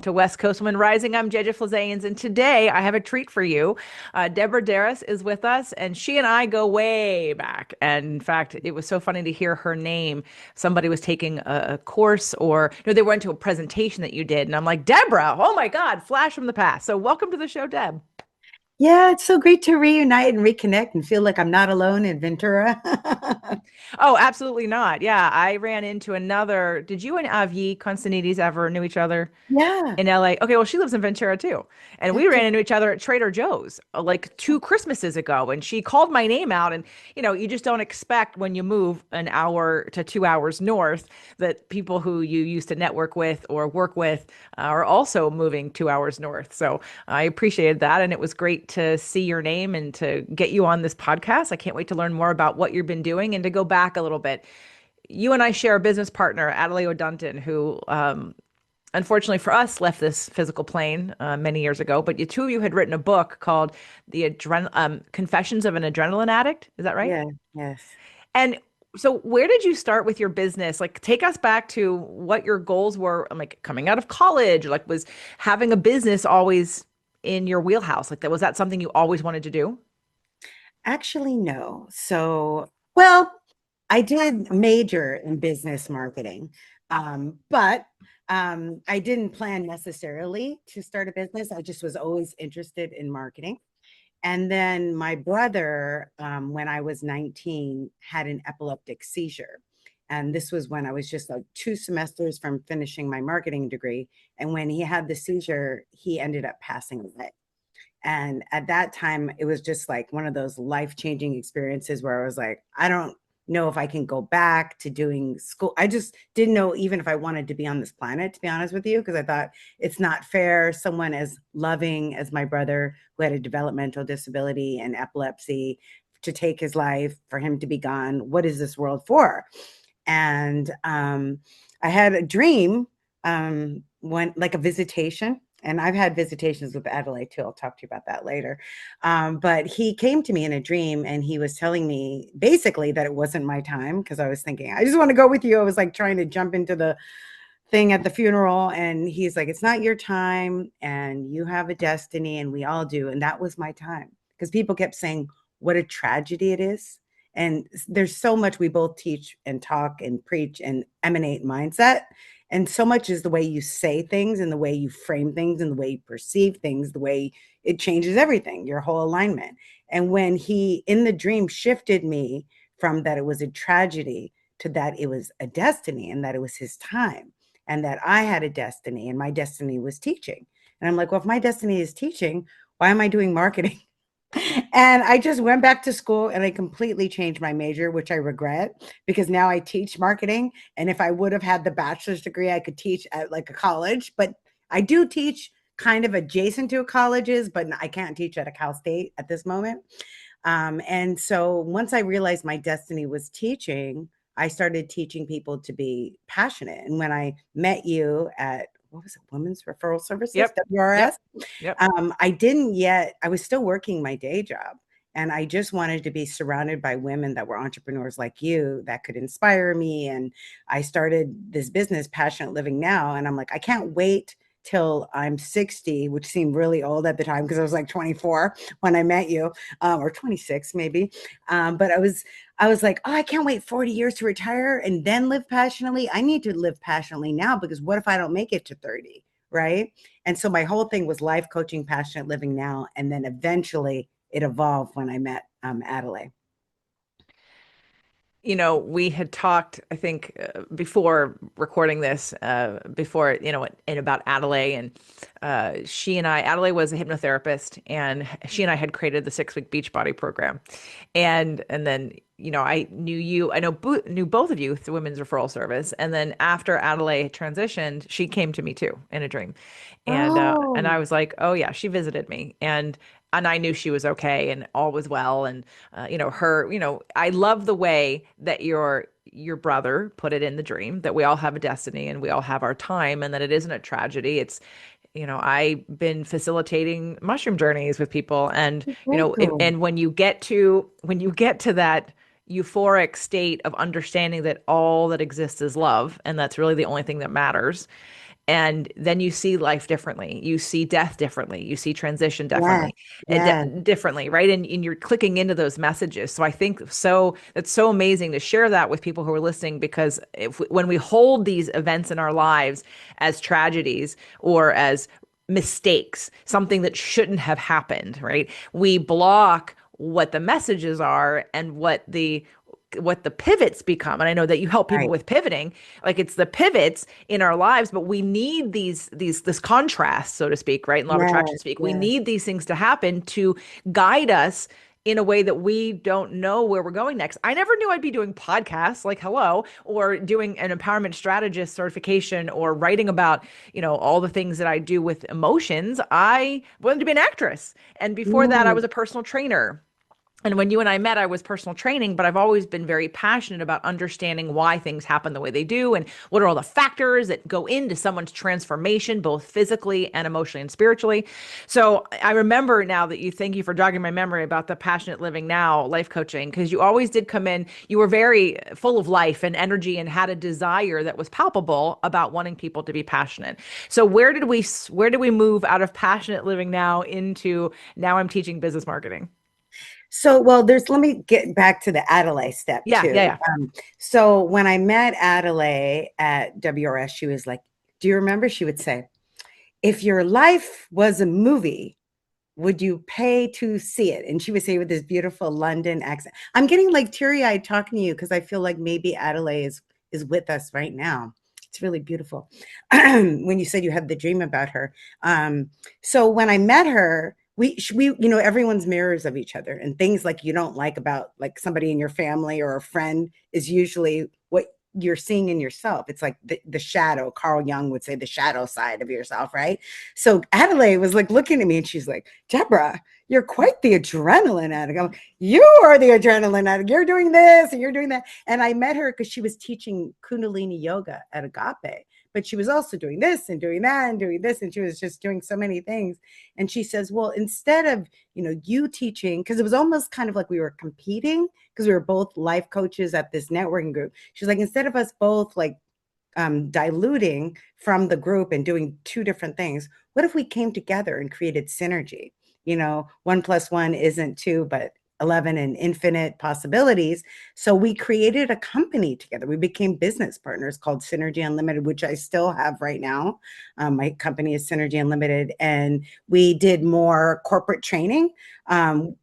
to West Coast Women Rising. I'm Jeja Flazanes, and today I have a treat for you. Deborah Deras is with us, and she and I go way back. And in fact, it was so funny to hear her name. Somebody was taking a course, or no, they went to a presentation that you did, and I'm like, Deborah, oh my God, flash from the past. So welcome to the show, Deb. Yeah, it's so great to reunite and reconnect and feel like I'm not alone in Ventura. Oh, absolutely not. Yeah, I ran into another. Did you and Avi Constantinides ever knew each other? Yeah, In LA. Okay, well, she lives in Ventura too. And we ran okay. into each other at Trader Joe's like 2 Christmases ago. And she called my name out. And, you just don't expect when you move an hour to 2 hours north that people who you used to network with or work with are also moving 2 hours north. So I appreciated that. And it was great to see your name and to get you on this podcast. I can't wait to learn more about what you've been doing and to go back a little bit. You and I share a business partner, Adelaide O'Dunton, who unfortunately for us, left this physical plane many years ago. But you two of you had written a book called Confessions of an Adrenaline Addict. Is that right? Yeah, yes. And so, where did you start with your business? Like, take us back to what your goals were. Like coming out of college. Like, was having a business always in your wheelhouse? Like, that was that something you always wanted to do? Actually, no. Well, I did major in business marketing, but I didn't plan necessarily to start a business. I just was always interested in marketing. And then my brother, when I was 19, had an epileptic seizure. And this was when I was just like 2 semesters from finishing my marketing degree. And when he had the seizure, he ended up passing away. And at that time, it was just like one of those life changing experiences where I was like, I don't know if I can go back to doing school. I just didn't know even if I wanted to be on this planet, to be honest with you, because I thought it's not fair. Someone as loving as my brother, who had a developmental disability and epilepsy, to take his life, for him to be gone. What is this world for? And I had a dream, when like a visitation, and I've had visitations with Adelaide too. I'll talk to you about that later. But he came to me in a dream and he was telling me basically that it wasn't my time, because I was thinking, I just want to go with you. I was like trying to jump into the thing at the funeral. And he's like, it's not your time and you have a destiny, and we all do. And that was my time, because people kept saying what a tragedy it is. And there's so much we both teach and talk and preach and emanate mindset. And so much is the way you say things and the way you frame things and the way you perceive things, the way it changes everything, your whole alignment. And when he in the dream shifted me from that it was a tragedy to that it was a destiny and that it was his time and that I had a destiny and my destiny was teaching. And I'm like, well, if my destiny is teaching, why am I doing marketing? And I just went back to school and I completely changed my major, which I regret, because now I teach marketing. And if I would have had the bachelor's degree, I could teach at like a college, but I do teach kind of adjacent to colleges, but I can't teach at a Cal State at this moment. And so once I realized my destiny was teaching, I started teaching people to be passionate. And when I met you at, what was it, Women's Referral Services, Yep. Yep. WRS, Yep. I didn't yet, I was still working my day job. And I just wanted to be surrounded by women that were entrepreneurs like you that could inspire me. And I started this business, Passionate Living Now. And I'm like, I can't wait till I'm 60, which seemed really old at the time because I was like 24 when I met you, or 26 maybe. But I was like, oh, I can't wait 40 years to retire and then live passionately. I need to live passionately now, because what if I don't make it to 30? Right. And so my whole thing was life coaching, passionate living now. And then eventually it evolved when I met Adelaide. We had talked, I think, before recording this, before, and about Adelaide. And Adelaide was a hypnotherapist, and she and I had created the 6 week Beachbody program. And then, I knew you, I know, knew both of you through Women's Referral Service. And then after Adelaide transitioned, she came to me too in a dream. And Oh, I was like, oh yeah, she visited me. And I knew she was okay and all was well. And I love the way that your brother put it in the dream, that we all have a destiny and we all have our time, and that it isn't a tragedy. It's, I've been facilitating mushroom journeys with people, and very cool. and when you get to that euphoric state of understanding that all that exists is love, and that's really the only thing that matters, And then you see life differently. You see death differently. You see transition Yeah. differently, Yeah. differently, right? And you're clicking into those messages. So I think that's so amazing to share that with people who are listening, because when we hold these events in our lives as tragedies or as mistakes, something that shouldn't have happened, right? We block what the messages are and what the pivots become. And I know that you help people Right. with pivoting, like it's the pivots in our lives, but we need this contrast, so to speak, right? In law of attraction Yes. speak, we Yes. need these things to happen to guide us in a way that we don't know where we're going next. I never knew I'd be doing podcasts, like hello, or doing an empowerment strategist certification, or writing about, all the things that I do with emotions. I wanted to be an actress. And before that, I Mm, was a personal trainer. And when you and I met, I was personal training, but I've always been very passionate about understanding why things happen the way they do and what are all the factors that go into someone's transformation, both physically and emotionally and spiritually. So I remember now that thank you for jogging my memory about the Passionate Living Now life coaching, because you always did come in, you were very full of life and energy and had a desire that was palpable about wanting people to be passionate. So where did we move out of Passionate Living Now into now I'm teaching business marketing? So, well, let me get back to the Adelaide step Yeah, too. yeah, yeah. So when I met Adelaide at WRS, she was like, do you remember? She would say, if your life was a movie, would you pay to see it? And she would say with this beautiful London accent. I'm getting like teary-eyed talking to you because I feel like maybe Adelaide is with us right now. It's really beautiful. When you said you had the dream about her. So when I met her, everyone's mirrors of each other, and things like you don't like about like somebody in your family or a friend is usually what you're seeing in yourself. It's like the shadow. Carl Jung would say the shadow side of yourself, right? So Adelaide was like looking at me and she's like, Deborah, you're quite the adrenaline addict. I'm like, you are the adrenaline addict. You're doing this and you're doing that. And I met her because she was teaching Kundalini yoga at Agape, but she was also doing this and doing that and doing this. And she was just doing so many things. And she says, well, instead of, you teaching, because it was almost kind of like we were competing because we were both life coaches at this networking group. She's like, instead of us both like diluting from the group and doing two different things, what if we came together and created synergy? 1 + 1 isn't two, but 11 and infinite possibilities. So we created a company together. We became business partners called Synergy Unlimited, which I still have right now. My company is Synergy Unlimited, and we did more corporate training.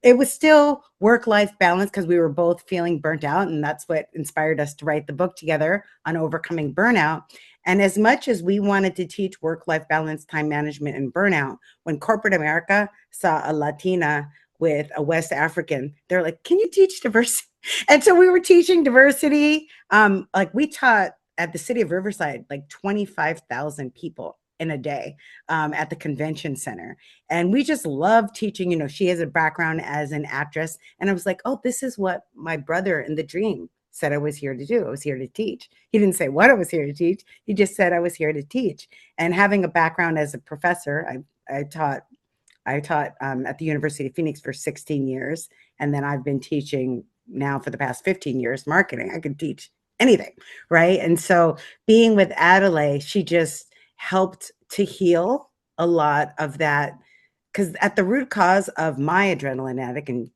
It was still work-life balance because we were both feeling burnt out, and that's what inspired us to write the book together on overcoming burnout. And as much as we wanted to teach work-life balance, time management, and burnout, when corporate America saw a Latina with a West African, they're like, can you teach diversity? And so we were teaching diversity. Like we taught at the city of Riverside, like 25,000 people in a day at the convention center. And we just love teaching. She has a background as an actress. And I was like, oh, this is what my brother in the dream said I was here to do. I was here to teach. He didn't say what I was here to teach. He just said I was here to teach. And having a background as a professor, I taught at the University of Phoenix for 16 years. And then I've been teaching now for the past 15 years marketing. I could teach anything, right? And so being with Adelaide, she just helped to heal a lot of that. Because at the root cause of my adrenaline addict, and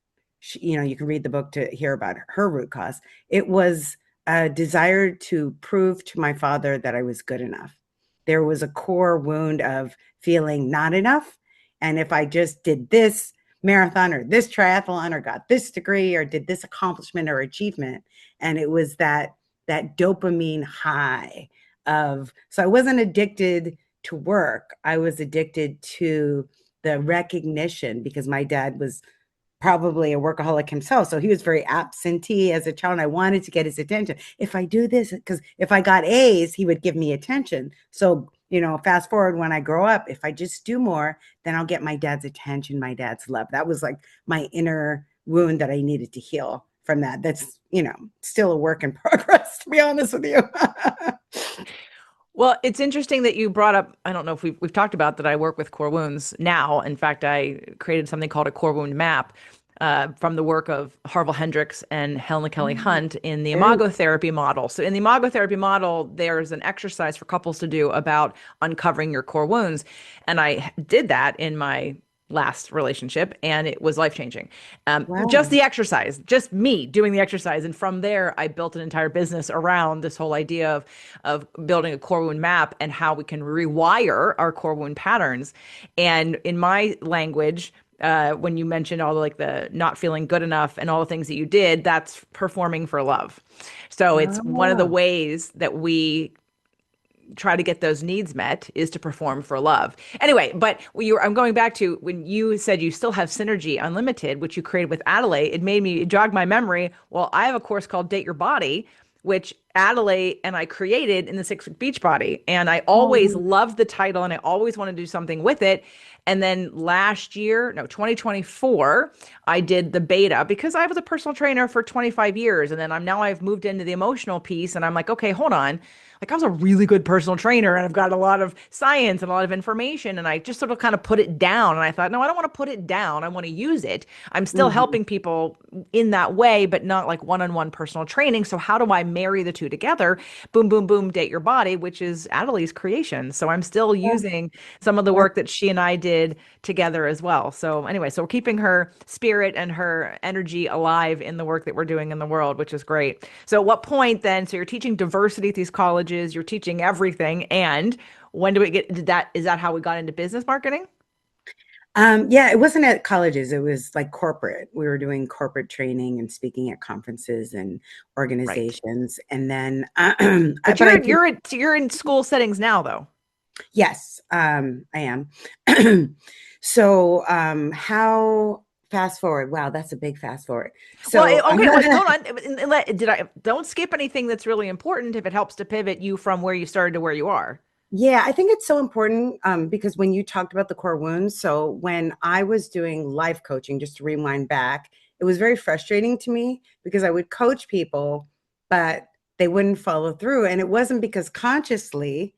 you can read the book to hear about her root cause, it was a desire to prove to my father that I was good enough. There was a core wound of feeling not enough, and if I just did this marathon or this triathlon or got this degree or did this accomplishment or achievement, and it was that dopamine high of, so I wasn't addicted to work. I was addicted to the recognition because my dad was probably a workaholic himself. So he was very absentee as a child. And I wanted to get his attention. If I do this, because if I got A's, he would give me attention. So, fast forward when I grow up, if I just do more, then I'll get my dad's attention, my dad's love. That was like my inner wound that I needed to heal from that. That's, still a work in progress, to be honest with you. Well, it's interesting that you brought up, I don't know if we've talked about that I work with core wounds now. In fact, I created something called a core wound map. from the work of Harville Hendrix and Helena Kelly Mm, Hunt in the very imago therapy model. So, in the imago therapy model, there's an exercise for couples to do about uncovering your core wounds. And I did that in my last relationship, and it was life changing. Just wow. the exercise, just me doing the exercise. And from there, I built an entire business around this whole idea of building a core wound map and how we can rewire our core wound patterns. And in my language, when you mentioned all the, like the not feeling good enough and all the things that you did, that's performing for love. So it's one of the Oh, ways that we try to get those needs met is to perform for love. Anyway, but I'm going back to when you said you still have Synergy Unlimited, which you created with Adelaide. It jogged my memory. Well, I have a course called Date Your Body, which Adelaide and I created in the 6 Week Beach Body. And I always oh, loved the title and I always wanted to do something with it. And then last year, no, 2024, I did the beta because I was a personal trainer for 25 years. And then I've moved into the emotional piece and I'm like, okay, hold on. Like I was a really good personal trainer and I've got a lot of science and a lot of information and I just sort of kind of put it down and I thought, no, I don't want to put it down. I want to use it. I'm still mhm. helping people in that way, but not like one-on-one personal training. So how do I marry the two together? Boom, boom, boom, Date Your Body, which is Adelaide's creation. So I'm still Yeah, using some of the yeah. work that she and I did together as well. So anyway, so we're keeping her spirit and her energy alive in the work that we're doing in the world, which is great. So at what point then, so you're teaching diversity at these colleges, you're teaching everything. And when do we get did that? Is that how we got into business marketing? Yeah, it wasn't at colleges. It was like corporate. We were doing corporate training and speaking at conferences and Right. organizations. And then, But but I did, you're in school settings now though. yes, I am. So, how fast forward? Wow, that's a big fast forward. Well, So, okay, well, hold on. Did I don't skip anything that's really important if it helps to pivot you from where you started to where you are. yeah, I think it's so important because when you talked about the core wounds, so when I was doing life coaching, just to rewind back, it was very frustrating to me because I would coach people, but they wouldn't follow through. And it wasn't because consciously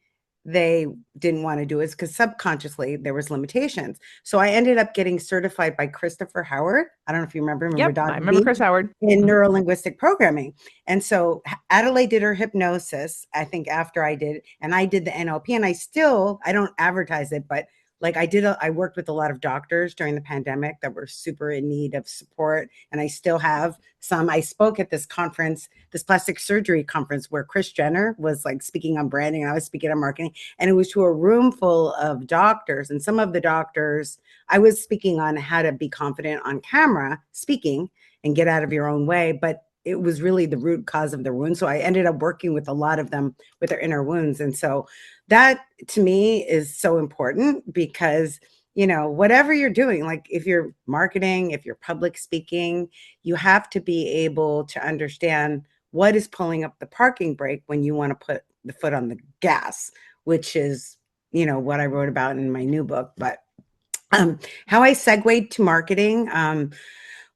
they didn't want to do it, it's because subconsciously there was limitations. So I ended up getting certified by Christopher Howard. I don't know if you remember Yep, I Dr. remember B Chris Howard. in Mhm. neurolinguistic programming. And so Adelaide did her hypnosis, I think after I did, and I did the NLP. And I don't advertise it, but like I worked with a lot of doctors during the pandemic that were super in need of support. And I still have some. I spoke at this conference, this plastic surgery conference where Chris Jenner was like speaking on branding and I was speaking on marketing. And it was to a room full of doctors. And some of the doctors, I was speaking on how to be confident on camera speaking and get out of your own way. But it was really the root cause of their wound. So I ended up working with a lot of them with their inner wounds. And so that to me is so important because, you know, whatever you're doing, like if you're marketing, if you're public speaking, you have to be able to understand what is pulling up the parking brake when you want to put the foot on the gas, which is, you know, what I wrote about in my new book. But how I segued to marketing,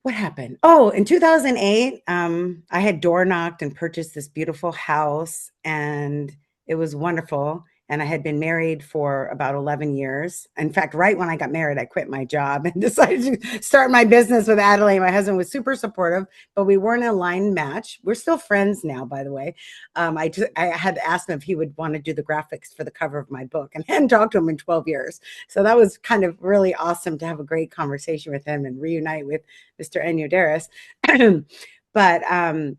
what happened? Oh, in 2008, I had door knocked and purchased this beautiful house, and it was wonderful. And I had been married for about 11 years. In fact, right when I got married, I quit my job and decided to start my business with Adelaide. My husband was super supportive, but we weren't a line match. We're still friends now, by the way. I had asked him if he would want to do the graphics for the cover of my book and hadn't talked to him in 12 years. So that was kind of really awesome to have a great conversation with him and reunite with Mr. Deras. but how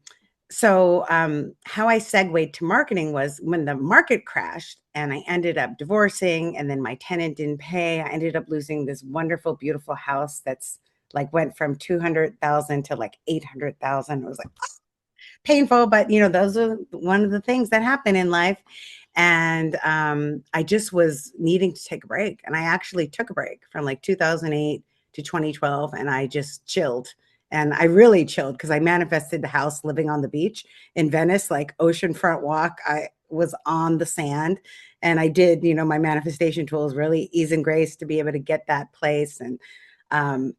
I segued to marketing was when the market crashed and I ended up divorcing and then my tenant didn't pay. I ended up losing this wonderful, beautiful house that's like went from 200,000 to like 800,000. It was like painful, but you know, those are one of the things that happen in life. And I just was needing to take a break. And I actually took a break from like 2008 to 2012 and I just chilled. And I really chilled because I manifested the house living on the beach in Venice, like oceanfront walk. I was on the sand and I did, you know, my manifestation tools really ease and grace to be able to get that place. And um,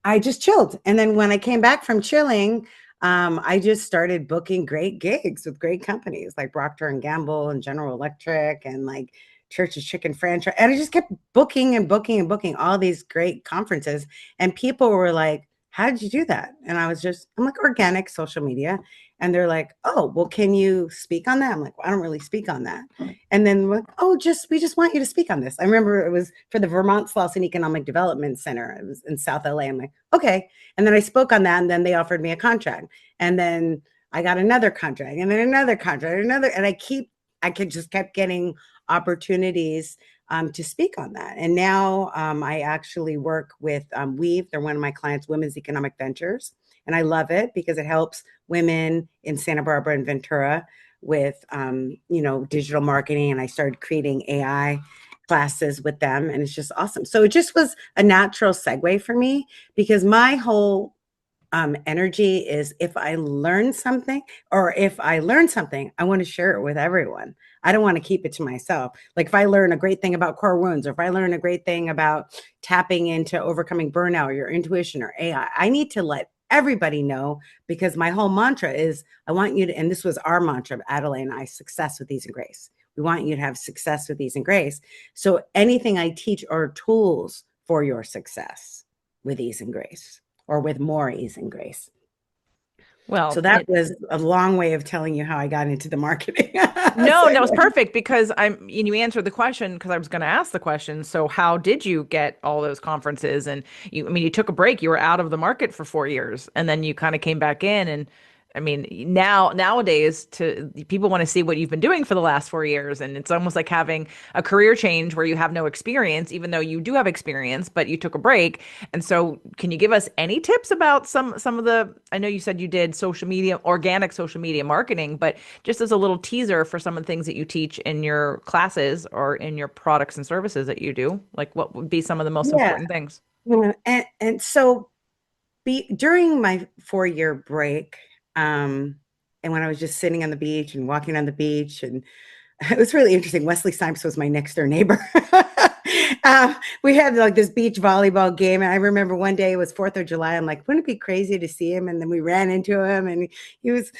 I just chilled. And then when I came back from chilling, I just started booking great gigs with great companies like Procter and Gamble and General Electric and like Church's Chicken franchise. And I just kept booking and booking and booking all these great conferences. And people were like, how did you do that? And I'm like, organic social media. And they're like, oh, well, can you speak on that? I'm like, well, I don't really speak on that. And then we're like, oh, we just want you to speak on this. I remember it was for the Vermont Slauson Economic Development Center. It was in South LA. I'm like, okay. And then I spoke on that, and then they offered me a contract. And then I got another contract, and then another contract, and I could just kept getting opportunities to speak on that. And now I actually work with Weave. They're one of my clients, Women's Economic Ventures. And I love it because it helps women in Santa Barbara and Ventura with, digital marketing. And I started creating AI classes with them. And it's just awesome. So it just was a natural segue for me because my whole energy is if I learn something, I want to share it with everyone. I don't want to keep it to myself. Like if I learn a great thing about core wounds, or if I learn a great thing about tapping into overcoming burnout or your intuition or AI, I need to let everybody know because my whole mantra is I want you to, and this was our mantra of Adelaide and I, success with ease and grace. We want you to have success with ease and grace. So anything I teach are tools for your success with ease and grace, or with more ease and grace. Well, So that was a long way of telling you how I got into the marketing. no, So, that was perfect because you answered the question because I was going to ask the question. So how did you get all those conferences? And you took a break. You were out of the market for 4 years, and then you kind of came back in. And I mean, nowadays, people want to see what you've been doing for the last 4 years, and it's almost like having a career change where you have no experience, even though you do have experience, but you took a break. And so, can you give us any tips about some of the? I know you said you did social media, organic social media marketing, but just as a little teaser for some of the things that you teach in your classes or in your products and services that you do, like what would be some of the most yeah. important things? And so during my 4 year break, and when I was just sitting on the beach and walking on the beach, and it was really interesting. Wesley Snipes was my next door neighbor. We had like this beach volleyball game. And I remember one day it was 4th of July. I'm like, wouldn't it be crazy to see him? And then we ran into him and he was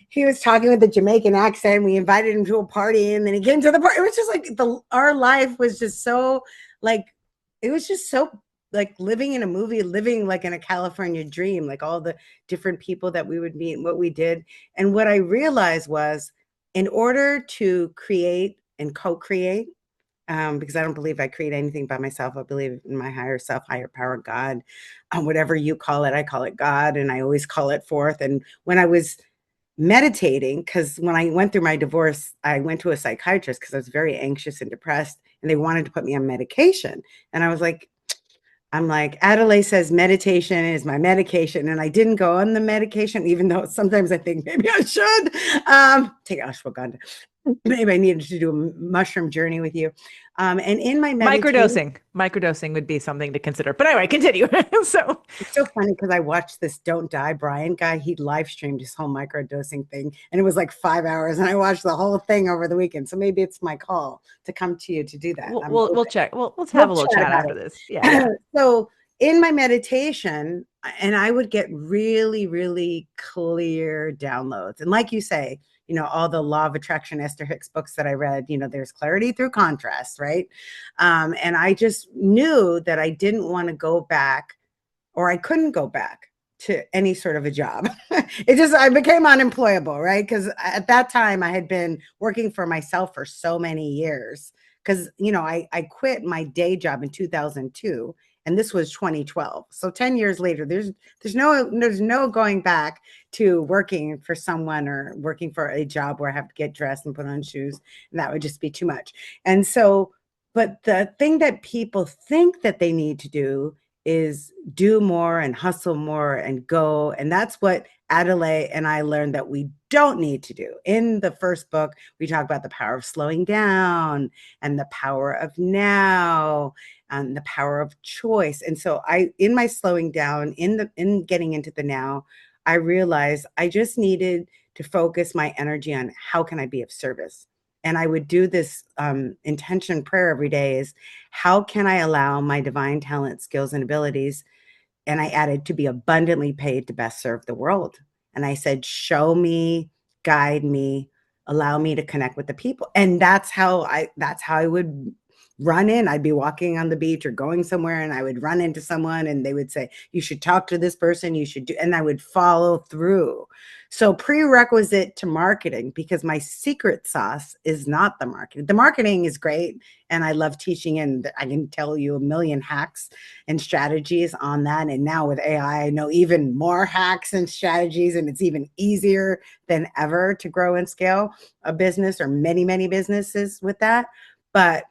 he was talking with a Jamaican accent. We invited him to a party and then he came to the party. It was just like our life was just so like, it was just so like living in a movie, living like in a California dream, like all the different people that we would meet and what we did. And what I realized was in order to create and co-create, because I don't believe I create anything by myself. I believe in my higher self, higher power, God, whatever you call it, I call it God, and I always call it forth. And when I was meditating, because when I went through my divorce, I went to a psychiatrist because I was very anxious and depressed, and they wanted to put me on medication. And I was like, I'm like, Adelaide says meditation is my medication. And I didn't go on the medication, even though sometimes I think maybe I should take ashwagandha. Maybe I needed to do a mushroom journey with you. And in my meditation, Microdosing would be something to consider. But anyway, continue. So, it's so funny because I watched this Don't Die Brian guy. He live streamed his whole microdosing thing, and it was like 5 hours. And I watched the whole thing over the weekend. So maybe it's my call to come to you to do that. we'll check. Let's have We'll a little chat chat about after it. this. Yeah, yeah. So in my meditation, and I would get really, really clear downloads. And like you say, all the law of attraction, Esther Hicks books that I read, there's clarity through contrast, right? And I just knew that I didn't want to go back, or I couldn't go back to any sort of a job. I became unemployable, right? Because at that time I had been working for myself for so many years. Because, I quit my day job in 2002 and this was 2012. So 10 years later, there's no going back to working for someone or working for a job where I have to get dressed and put on shoes. And that would just be too much. And so, but the thing that people think that they need to do is do more and hustle more and go. And that's what Adelaide and I learned that we don't need to do. In the first book, we talk about the power of slowing down and the power of now and the power of choice. And so in my slowing down, in getting into the now, I realized I just needed to focus my energy on how can I be of service. And I would do this intention prayer every day is how can I allow my divine talent, skills, and abilities? And I added to be abundantly paid to best serve the world. And I said, show me, guide me, allow me to connect with the people. And that's how I would run in. I'd be walking on the beach or going somewhere and I would run into someone and they would say, you should talk to this person, you should do, and I would follow through. So prerequisite to marketing, because my secret sauce is not the marketing. The marketing is great and I love teaching, and I can tell you a million hacks and strategies on that. And now with AI, I know even more hacks and strategies, and it's even easier than ever to grow and scale a business or many, many businesses with that. But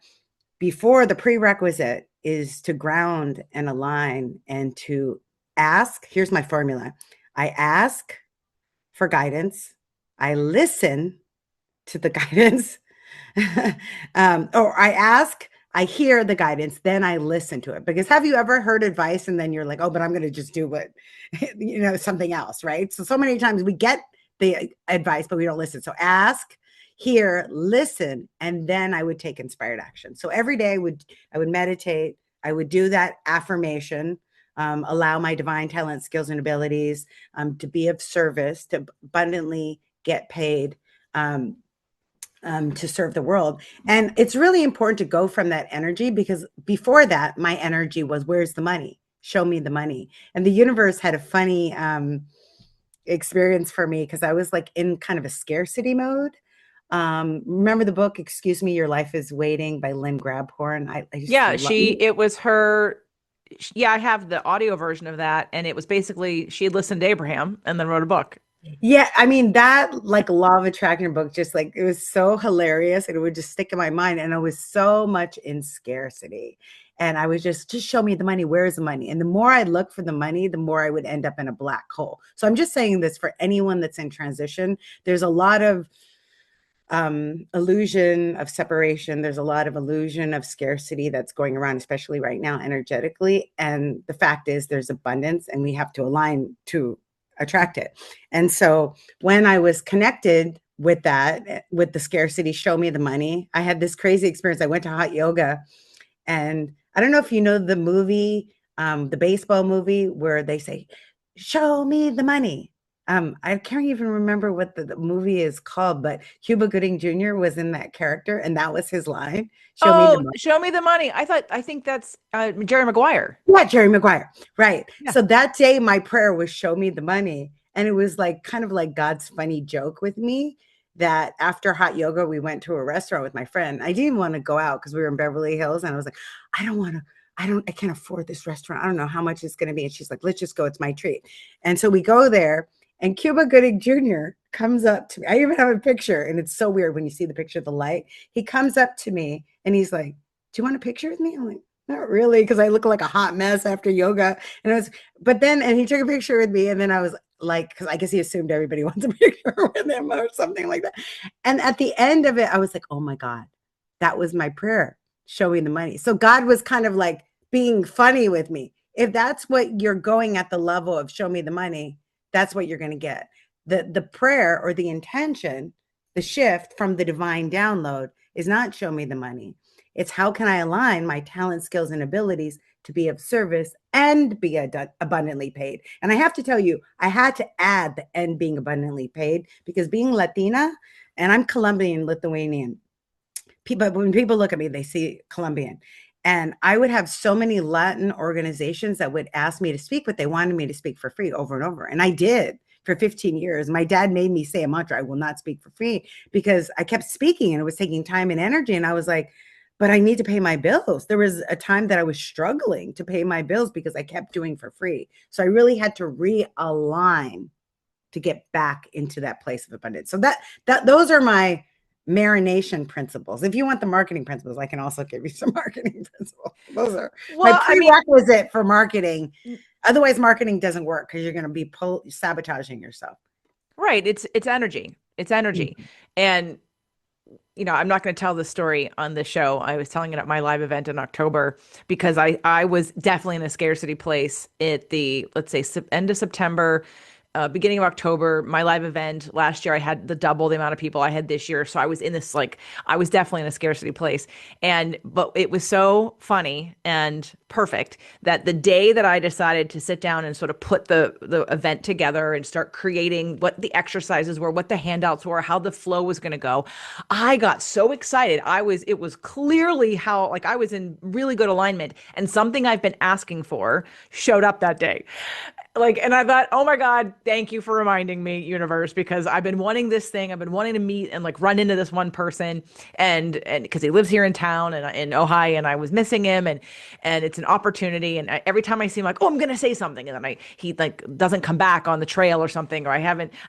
before, the prerequisite is to ground and align and to ask. Here's my formula: I ask for guidance, I listen to the guidance, or I ask, I hear the guidance, then I listen to it. Because have you ever heard advice and then you're like, oh, but I'm going to just do what, something else, right? So many times we get the advice, but we don't listen. So ask, hear, listen, and then I would take inspired action. So every day I would meditate, I would do that affirmation, allow my divine talent, skills, and abilities to be of service, to abundantly get paid, to serve the world. And it's really important to go from that energy, because before that, my energy was, where's the money? Show me the money. And the universe had a funny experience for me, because I was like in kind of a scarcity mode. Remember the book, Excuse Me, Your Life is Waiting by Lynn Grabhorn? I just Yeah, love. it was her. Yeah, I have the audio version of that. And it was basically she had listened to Abraham and then wrote a book. Yeah, I mean that, like, law of attraction book, just like, it was so hilarious and it would just stick in my mind. And I was so much in scarcity. And I was just show me the money. Where is the money? And the more I look for the money, the more I would end up in a black hole. So I'm just saying this for anyone that's in transition. There's a lot of illusion of separation. There's a lot of illusion of scarcity that's going around, especially right now, energetically. And the fact is, there's abundance, and we have to align to attract it. And so when I was connected with that, with the scarcity, show me the money, I had this crazy experience. I went to hot yoga, and I don't know if you know the movie, the baseball movie where they say, show me the money. I can't even remember what the movie is called, but Cuba Gooding Jr. was in that character, and that was his line, show me the Oh, money. show me the money. I think that's Jerry Maguire. Yeah, Jerry Maguire. Right. Yeah. So that day, my prayer was show me the money. And it was like kind of like God's funny joke with me, that after hot yoga, we went to a restaurant with my friend. I didn't want to go out because we were in Beverly Hills. And I was like, I don't want to, I can't afford this restaurant. I don't know how much it's going to be. And she's like, let's just go. It's my treat. And so we go there, and Cuba Gooding Jr. comes up to me. I even have a picture, and it's so weird when you see the picture of the light. He comes up to me and he's like, do you want a picture with me? I'm like, not really, because I look like a hot mess after yoga. And and he took a picture with me. And then I was like, because I guess he assumed everybody wants a picture with him or something like that. And at the end of it, I was like, oh my God, that was my prayer, showing the money. So God was kind of like being funny with me. If that's what you're going at, the level of show me the money, that's what you're going to get. The prayer or the intention, the shift from the divine download is not show me the money. It's how can I align my talent, skills, and abilities to be of service and be abundantly paid. And I have to tell you, I had to add the "and being abundantly paid," because being Latina, and I'm Colombian, Lithuanian, people, when people look at me, they see Colombian. And I would have so many Latin organizations that would ask me to speak, but they wanted me to speak for free over and over. And I did for 15 years. My dad made me say a mantra: I will not speak for free, because I kept speaking and it was taking time and energy. And I was like, but I need to pay my bills. There was a time that I was struggling to pay my bills because I kept doing for free. So I really had to realign to get back into that place of abundance. So those are my marination principles. If you want the marketing principles, I can also give you some marketing principles. Those are my Well, I mean, prerequisite for marketing. Otherwise, marketing doesn't work, because you're going to be sabotaging yourself. right. It's energy. It's energy. Mhm. And I'm not going to tell the story on the show. I was telling it at my live event in October because I was definitely in a scarcity place at the, let's say, end of September. beginning of October, my live event last year, I had the double the amount of people I had this year. So I was in this, like, I was definitely in a scarcity place. But it was so funny and perfect that the day that I decided to sit down and sort of put the event together and start creating what the exercises were, what the handouts were, how the flow was going to go, I got so excited. It was clearly how, like, I was in really good alignment, and something I've been asking for showed up that day. Like, and I thought, oh my God, thank you for reminding me, universe, because I've been wanting this thing. I've been wanting to meet and like run into this one person, and because he lives here in town and in Ohio, and I was missing him, and it's an opportunity. And every time I see him, like, oh, I'm gonna say something, and then he like doesn't come back on the trail or something, or I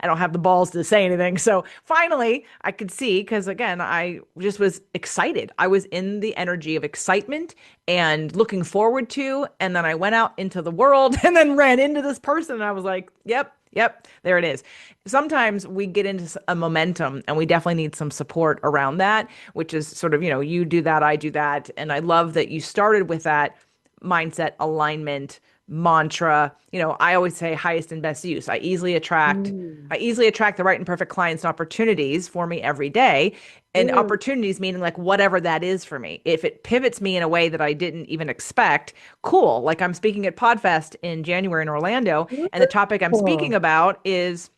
don't have the balls to say anything. So finally, I could see, because again, I just was excited. I was in the energy of excitement and looking forward to. And then I went out into the world and then ran into this person. And I was like, yep, yep, there it is. Sometimes we get into a momentum, and we definitely need some support around that, which is sort of, you do that, I do that. And I love that you started with that mindset alignment mantra. I always say highest and best use. Mm, I easily attract the right and perfect clients and opportunities for me every day. And mm, opportunities meaning like whatever that is for me. If it pivots me in a way that I didn't even expect, cool. Like I'm speaking at Podfest in January in Orlando, and the topic I'm speaking cool. about is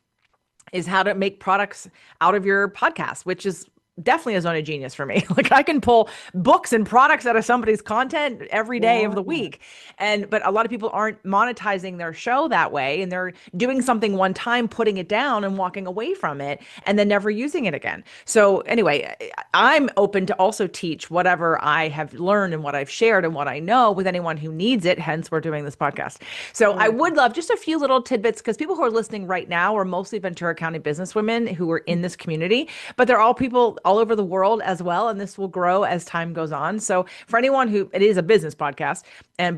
how to make products out of your podcast, which is definitely a zone of genius for me. Like I can pull books and products out of somebody's content every day of Yeah. the week. But a lot of people aren't monetizing their show that way, and they're doing something one time, putting it down and walking away from it, and then never using it again. So anyway, I'm open to also teach whatever I have learned and what I've shared and what I know with anyone who needs it. Hence, we're doing this podcast. So I Yeah. would love just a few little tidbits, because people who are listening right now are mostly Ventura County businesswomen who are in this community, but they're all people all over the world as well. And this will grow as time goes on. So for anyone who, it is a business podcast,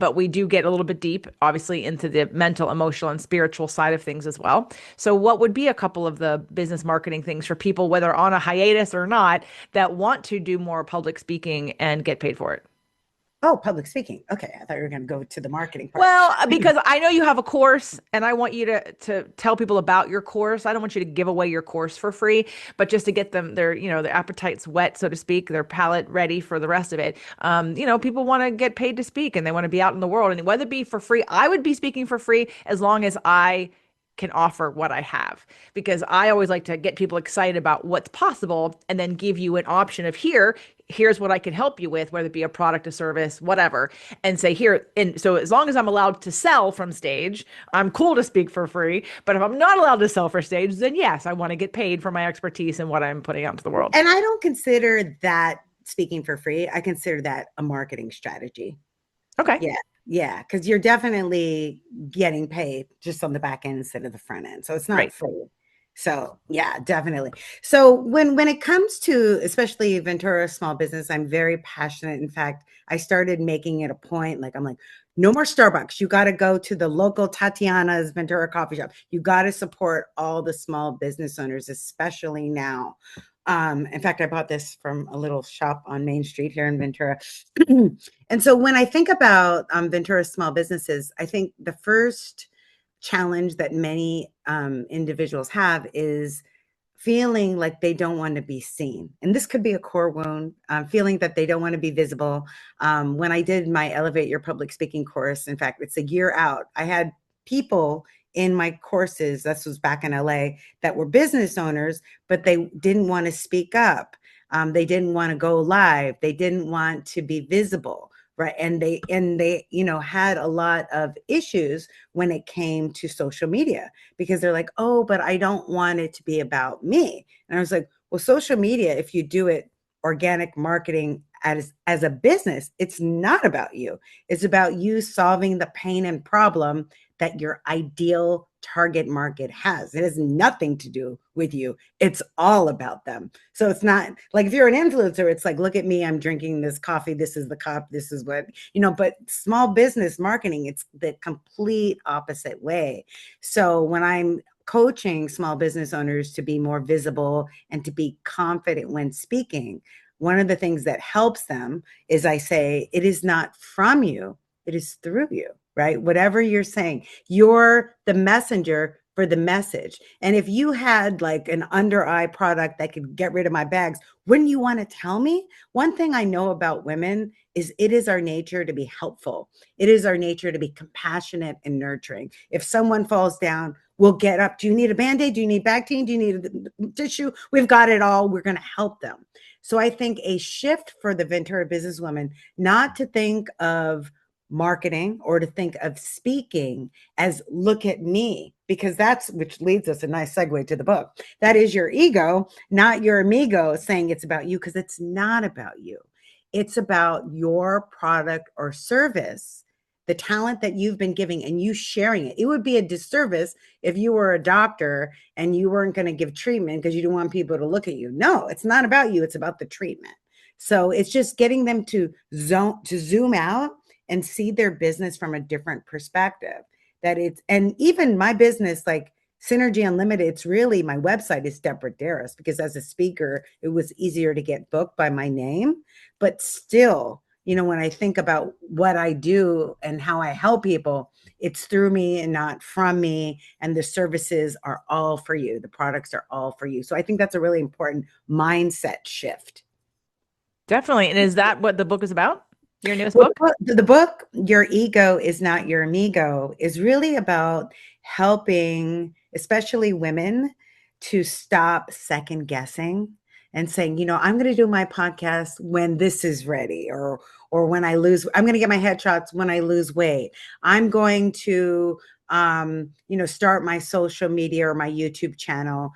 but we do get a little bit deep, obviously, into the mental, emotional, and spiritual side of things as well. So what would be a couple of the business marketing things for people, whether on a hiatus or not, that want to do more public speaking and get paid for it? Oh, public speaking. Okay. I thought you were going to go to the marketing part. Well, because I know you have a course, and I want you to tell people about your course. I don't want you to give away your course for free, but just to get them their appetites wet, so to speak, their palate ready for the rest of it. People want to get paid to speak, and they want to be out in the world, and whether it be for free, I would be speaking for free as long as I can offer what I have, because I always like to get people excited about what's possible and then give you an option of here's what I can help you with, whether it be a product, a service, whatever, and say here. And so as long as I'm allowed to sell from stage, I'm cool to speak for free. But if I'm not allowed to sell for stage, then yes, I want to get paid for my expertise and what I'm putting out into the world. And I don't consider that speaking for free. I consider that a marketing strategy. Okay. Yeah. Yeah. Because you're definitely getting paid just on the back end instead of the front end. So it's not Right. free. So yeah, definitely. So when it comes to especially Ventura small business, I'm very passionate. In fact, I started making it a point. Like I'm like, no more Starbucks. You got to go to the local Tatiana's Ventura coffee shop. You got to support all the small business owners, especially now. In fact, I bought this from a little shop on Main Street here in Ventura. And so when I think about Ventura small businesses, I think the first challenge that many individuals have is feeling like they don't want to be seen. And this could be a core wound, feeling that they don't want to be visible. When I did my Elevate Your Public Speaking course, in fact, it's a year out, I had people in my courses, this was back in LA, that were business owners, but they didn't want to speak up. They didn't want to go live. They didn't want to be visible. Right. And they had a lot of issues when it came to social media, because they're like, oh, but I don't want it to be about me. And I was like, well, social media, if you do it organic marketing as a business, it's not about you. It's about you solving the pain and problem that your ideal target market has. It has nothing to do with you. It's all about them. So it's not like if you're an influencer, it's like, look at me, I'm drinking this coffee. This is the cup. This is what, but small business marketing, it's the complete opposite way. So when I'm coaching small business owners to be more visible and to be confident when speaking, one of the things that helps them is I say, it is not from you, it is through you, right? Whatever you're saying, you're the messenger for the message. And if you had like an under eye product that could get rid of my bags, wouldn't you want to tell me? One thing I know about women is it is our nature to be helpful. It is our nature to be compassionate and nurturing. If someone falls down, we'll get up. Do you need a band-aid? Do you need Bactine? Do you need a tissue? We've got it all. We're going to help them. So I think a shift for the Ventura businesswoman, not to think of marketing or to think of speaking as look at me, because that's which leads us a nice segue to the book. That is your ego, not your amigo, saying it's about you, because it's not about you. It's about your product or service, the talent that you've been giving and you sharing it. It would be a disservice if you were a doctor and you weren't going to give treatment because you don't want people to look at you. No, it's not about you. It's about the treatment. So it's just getting them to zoom out and see their business from a different perspective. That it's, and even my business, like Synergy Unlimited, it's really, my website is Deborah Deras, because as a speaker, it was easier to get booked by my name. But still, when I think about what I do and how I help people, it's through me and not from me. And the services are all for you. The products are all for you. So I think that's a really important mindset shift. Definitely. And is that what the book is about? Your newest Well, book? the book, Your Ego is Not Your Amigo, is really about helping, especially women, to stop second guessing and saying, I'm going to do my podcast when this is ready, or when I'm going to get my headshots when I lose weight. I'm going to, start my social media or my YouTube channel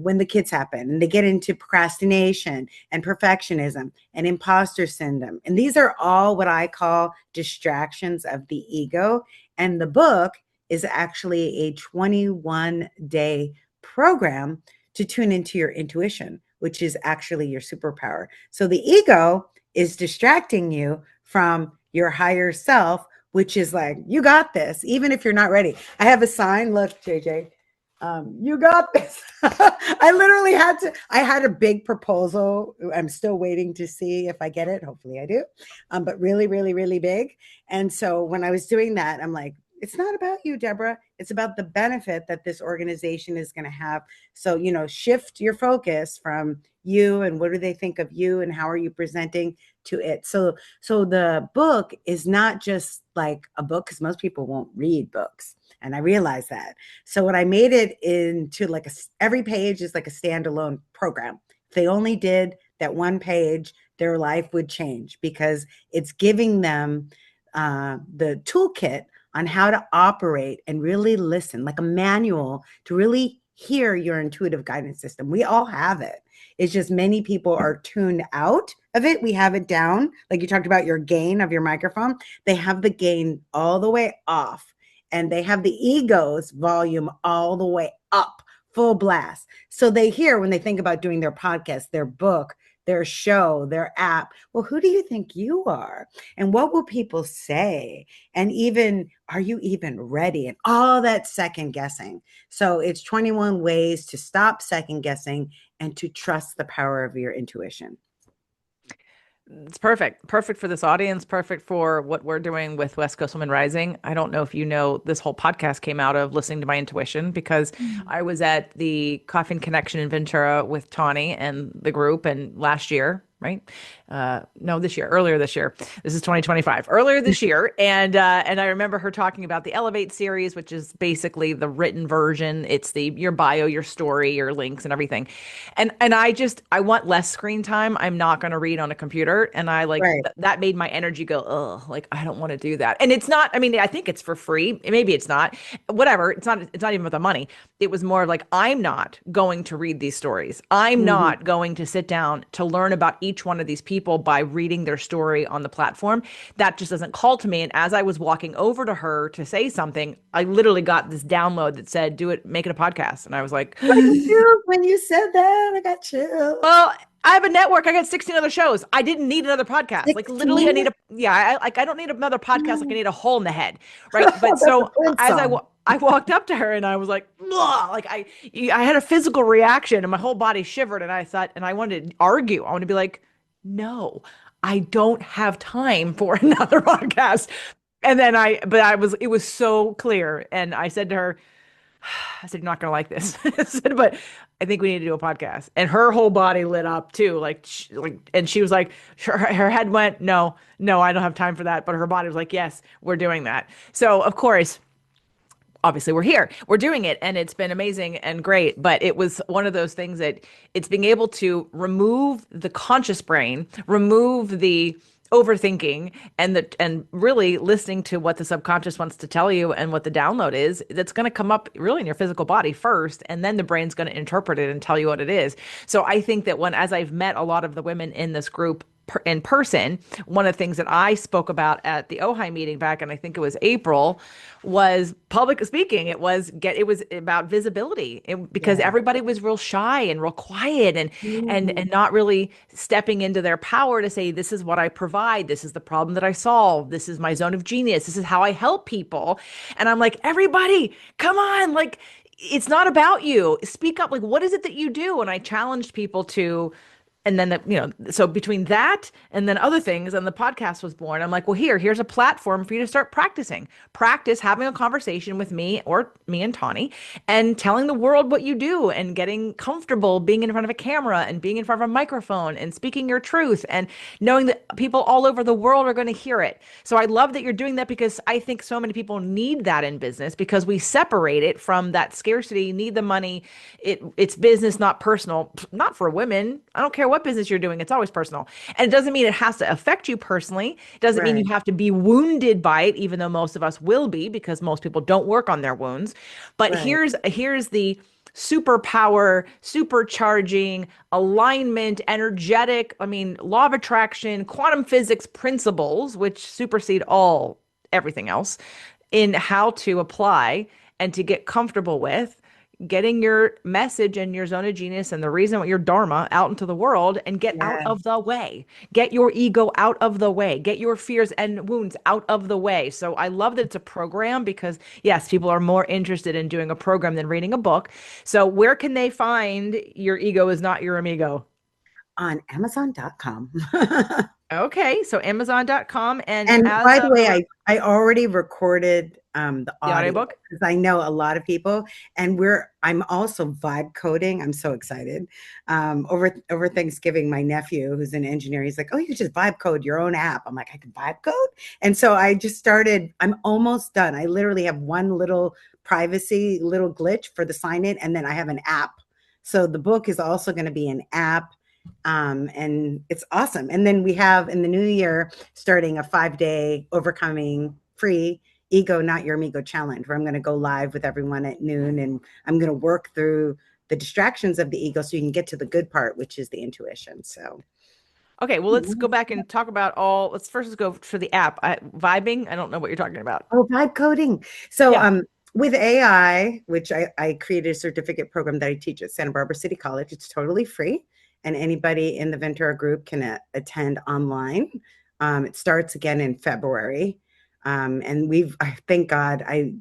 when the kids happen, and they get into procrastination and perfectionism and imposter syndrome. And these are all what I call distractions of the ego. And the book is actually a 21-day program to tune into your intuition, which is actually your superpower. So the ego is distracting you from your higher self, which is like, you got this, even if you're not ready. I have a sign. Look, JJ, you got this. I had a big proposal. I'm still waiting to see if I get it. Hopefully I do. But really, really, really big. And so when I was doing that, I'm like, it's not about you, Deborah. It's about the benefit that this organization is going to have. So, shift your focus from you and what do they think of you and how are you presenting to it. So the book is not just like a book, because most people won't read books. And I realize that. So what I made it into like every page is like a standalone program. If they only did that one page, their life would change, because it's giving them the toolkit on how to operate and really listen, like a manual to really hear your intuitive guidance system. We all have it. It's just many people are tuned out of it. We have it down. Like you talked about your gain of your microphone. They have the gain all the way off, and they have the ego's volume all the way up, full blast. So they hear, when they think about doing their podcast, their book, their show, their app, well, who do you think you are? And what will people say? And even, are you even ready? And all that second guessing. So it's 21 ways to stop second guessing and to trust the power of your intuition. It's perfect. Perfect for this audience, perfect for what we're doing with West Coast Women Rising. I don't know if you know, this whole podcast came out of listening to my intuition, because I was at the Coffee and Connection in Ventura with Tawny and the group, and last year, right? No, this year, earlier this year. This is 2025, earlier this year. And I remember her talking about the Elevate series, which is basically the written version. It's your bio, your story, your links and everything. And I want less screen time. I'm not going to read on a computer. And I like Right. that made my energy go, oh, like I don't want to do that. And it's not, I mean, I think it's for free. Maybe it's not, whatever. It's not even about the money. It was more like, I'm not going to read these stories. I'm Mhm. not going to sit down to learn about each one of these people by reading their story on the platform. That just doesn't call to me. And as I was walking over to her to say something, I literally got this download that said, do it, make it a podcast. And I was like, I got chills when you said that. I got chills. well, I have a network. I got 16 other shows. I didn't need another podcast. Like literally, I 16? need I don't need another podcast. Like I need a hole in the head, right? But That's a so Prince as song. I walked up to her and I was like, ugh, like I had a physical reaction and my whole body shivered, and I thought, and I wanted to argue. I want to be like, no, I don't have time for another podcast. And then it was so clear. And I said to her, I said, you're not going to like this. I said, but I think we need to do a podcast. And her whole body lit up too. And she was like, her head went, no, no, I don't have time for that. But her body was like, yes, we're doing that. So, of course, obviously we're here, we're doing it, and it's been amazing and great. But it was one of those things that it's being able to remove the conscious brain, remove the overthinking, and really listening to what the subconscious wants to tell you and what the download is that's going to come up really in your physical body first, and then the brain's going to interpret it and tell you what it is. So I think that as I've met a lot of the women in this group in person, one of the things that I spoke about at the Ojai meeting back, and I think it was April, was public speaking. It was about visibility, because Yeah. everybody was real shy and real quiet, and Mhm. not really stepping into their power to say, this is what I provide, this is the problem that I solve, this is my zone of genius, this is how I help people. And I'm like, everybody, come on, like, it's not about you. Speak up. Like, what is it that you do? And I challenged people to, and then so between that and then other things, and the podcast was born. I'm like, well, here's a platform for you to start practice having a conversation with me, or me and Tawny, and telling the world what you do, and getting comfortable being in front of a camera and being in front of a microphone and speaking your truth, and knowing that people all over the world are going to hear it. So I love that you're doing that, because I think so many people need that in business, because we separate it from that scarcity, need the money. It's business, not personal. Not for women. I don't care what business you're doing, it's always personal. And it doesn't mean it has to affect you personally. It doesn't mean you Right. have to be wounded by it, even though most of us will be, because most people don't work on their wounds. But Right. here's the superpower, supercharging, alignment, energetic, I mean, law of attraction, quantum physics principles, which supersede everything else, in how to apply and to get comfortable with getting your message and your zone of genius and the reason what your dharma out into the world, and get out Yeah. of the way. Get your ego out of the way. Get your fears and wounds out of the way. So I love that it's a program, because yes, people are more interested in doing a program than reading a book. So where can they find Your Ego Is Not Your Amigo? On Amazon.com. Okay, so Amazon.com, and And as by the way, of I already recorded the the audio audiobook. because I know a lot of people, and I'm also vibe coding. I'm so excited. Over Thanksgiving, my nephew, who's an engineer, he's like, "Oh, you just vibe code your own app." I'm like, "I can vibe code," and so I just started. I'm almost done. I literally have one little privacy little glitch for the sign in, and then I have an app. So the book is also going to be an app, and it's awesome. And then we have in the new year starting a 5-day overcoming free ego not your amigo challenge, where I'm going to go live with everyone at noon, and I'm going to work through the distractions of the ego so you can get to the good part, which is the intuition. So Okay, well, let's go back and talk about let's first go for the app. Vibing, I don't know what you're talking about. oh, vibe coding. So Yeah. with AI, which I created a certificate program that I teach at Santa Barbara City College. It's totally free, and anybody in the Ventura group can attend online. It starts again in February. And thank God, I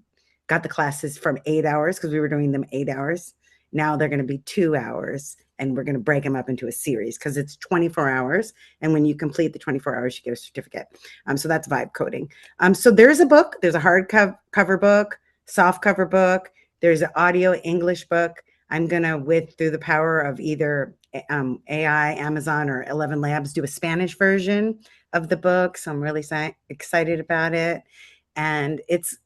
got the classes from 8 hours because we were doing them 8 hours. Now they're going to be 2 hours, and we're going to break them up into a series because it's 24 hours. And when you complete the 24 hours, you get a certificate. So that's vibe coding. So there's a book, there's a hard cover book, soft cover book, there's an audio English book. I'm going to, through the power of either AI, Amazon, or 11 Labs, do a Spanish version of the book. So I'm really excited about it. And it's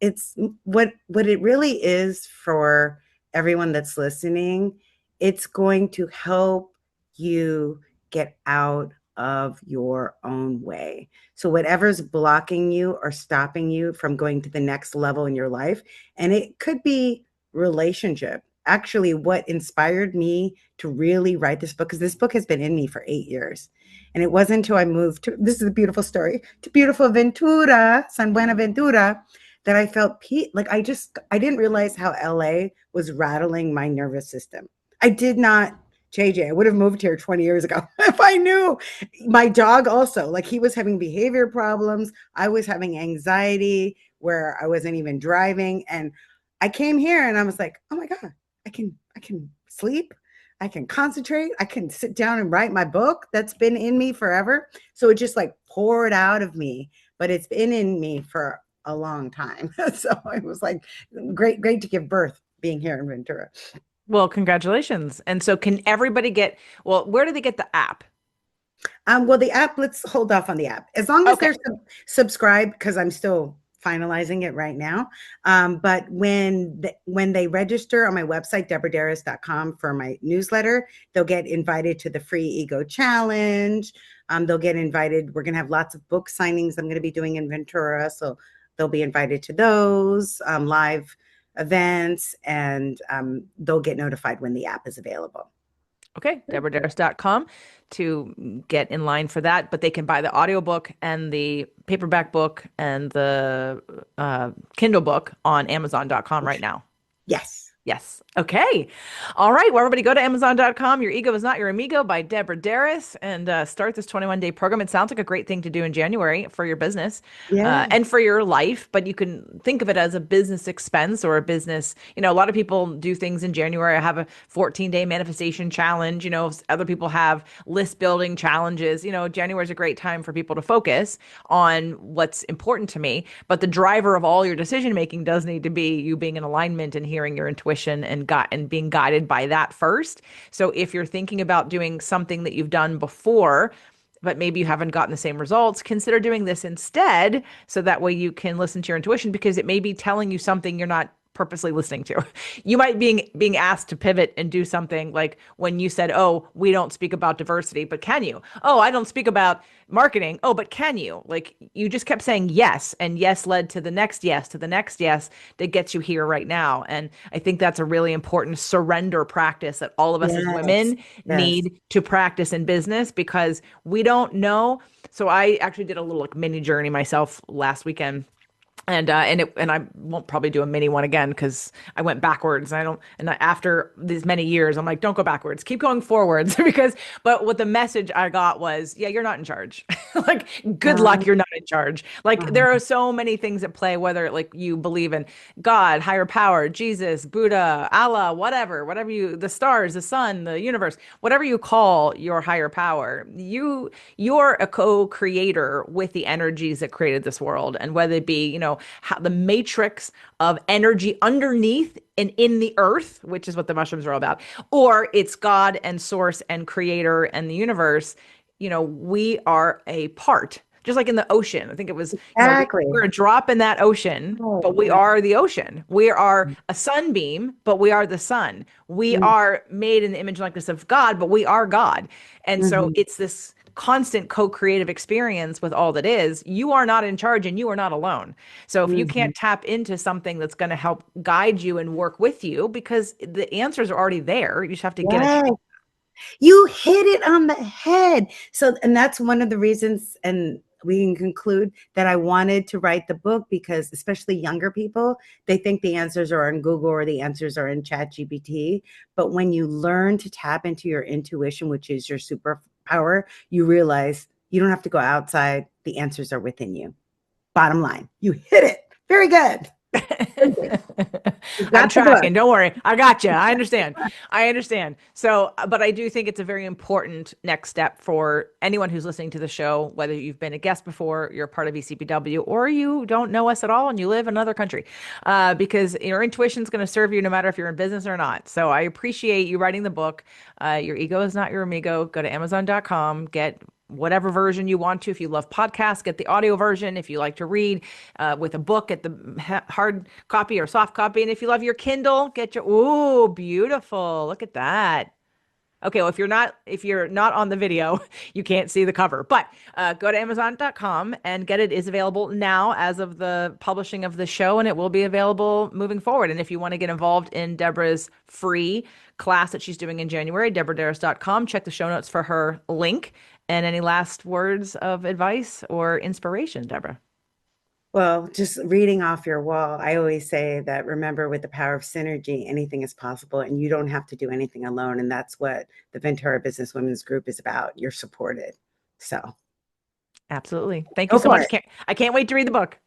what it really is for everyone that's listening. It's going to help you get out of your own way. So whatever's blocking you or stopping you from going to the next level in your life, and it could be relationship. Actually, what inspired me to really write this book, because this book has been in me for 8 years. And it wasn't until I moved to, this is a beautiful story, to beautiful Ventura, San Buenaventura, that I felt like I didn't realize how LA was rattling my nervous system. I did not, JJ, I would have moved here 20 years ago if I knew. My dog also, like, he was having behavior problems. I was having anxiety where I wasn't even driving. And I came here and I was like, oh my God, I can sleep. I can concentrate. I can sit down and write my book that's been in me forever. So it just like poured out of me, but it's been in me for a long time. So it was like great to give birth. being here in Ventura. Well, congratulations. And so can everybody well, where do they get the app? Well, the app, let's hold off on the app. As long as Okay. they're subscribed, because I'm still finalizing it right now. But when they register on my website, deborahderas.com, for my newsletter, they'll get invited to the free ego challenge. They'll get invited. We're going to have lots of book signings I'm going to be doing in Ventura. So they'll be invited to those live events, and they'll get notified when the app is available. Okay, deborahderas.com to get in line for that. But they can buy the audiobook and the paperback book and the Kindle book on Amazon.com right now. Yes. Yes. Okay. All right. Well, everybody go to Amazon.com. Your Ego is Not Your Amigo by Deborah Deras and start this 21-day program. It sounds like a great thing to do in January for your business Yeah. and for your life, but you can think of it as a business expense or a business. A lot of people do things in January. I have a 14-day manifestation challenge. Other people have list building challenges. January is a great time for people to focus on what's important to me. But the driver of all your decision making does need to be you being in alignment and hearing your intuition and being guided by that first. So if you're thinking about doing something that you've done before, but maybe you haven't gotten the same results, consider doing this instead. So that way you can listen to your intuition because it may be telling you something you're not purposely listening to. You might being asked to pivot and do something like when you said, "Oh, we don't speak about diversity, but can you?" "Oh, I don't speak about marketing." "Oh, but can you?" Like you just kept saying yes, and yes led to the next yes, to the next yes that gets you here right now. And I think that's a really important surrender practice that all of us as Yes. women Yes. need to practice in business because we don't know. So I actually did a little like mini journey myself last weekend and I won't probably do a mini one again because I went backwards. After these many years, I'm like, don't go backwards, keep going forwards but what the message I got was, yeah, you're not in charge. Like, good luck, Um, you're not in charge. Like, there are uh, so many things at play, whether like you believe in God, higher power, Jesus, Buddha, Allah, whatever the stars, the sun, the universe, whatever you call your higher power, you're a co-creator with the energies that created this world. And whether it be, how the matrix of energy underneath and in the earth, which is what the mushrooms are all about, or it's God and source and creator and the universe, we are a part. Just like in the ocean. I think it was, exactly. we're a drop in that ocean, Oh, but we yeah. are the ocean. We are a sunbeam, but we are the sun. We Mm, are made in the image and likeness of God, but we are God. And so mhm. it's this constant co-creative experience with all that is. You are not in charge and you are not alone. So if you Mhm. can't tap into something that's going to help guide you and work with you, because the answers are already there, you just have to get it. Yes. You hit it on the head. So, and that's one of the reasons, and we can conclude that I wanted to write the book because, especially younger people, they think the answers are on Google or the answers are in Chat GPT. But when you learn to tap into your intuition, which is your superpower, you realize you don't have to go outside. The answers are within you. Bottom line, you hit it. Very good. Very good. You I'm got the book. tracking. Don't worry. I got you. I understand. I understand. So, but I do think it's a very important next step for anyone who's listening to the show, whether you've been a guest before, you're part of ECPW, or you don't know us at all and you live in another country, because your intuition is going to serve you no matter if you're in business or not. So I appreciate you writing the book. Your Ego is Not Your Amigo. Go to Amazon.com, get whatever version you want to. If you love podcasts, get the audio version. If you like to read with a book, get the hard copy or soft copy. And if you love your Kindle, get your, ooh, beautiful. Look at that. Okay, well, if you're not on the video, you can't see the cover. But go to Amazon.com and get it. Is available now as of the publishing of the show, and it will be available moving forward. And if you want to get involved in Deborah's free class that she's doing in January, deborahderas.com, check the show notes for her link. And any last words of advice or inspiration, Deborah? Well, just reading off your wall, I always say that remember, with the power of synergy, anything is possible and you don't have to do anything alone. And that's what the Ventura Business Women's Group is about. You're supported. So Absolutely. Thank you go so for much. it. I can't wait to read the book.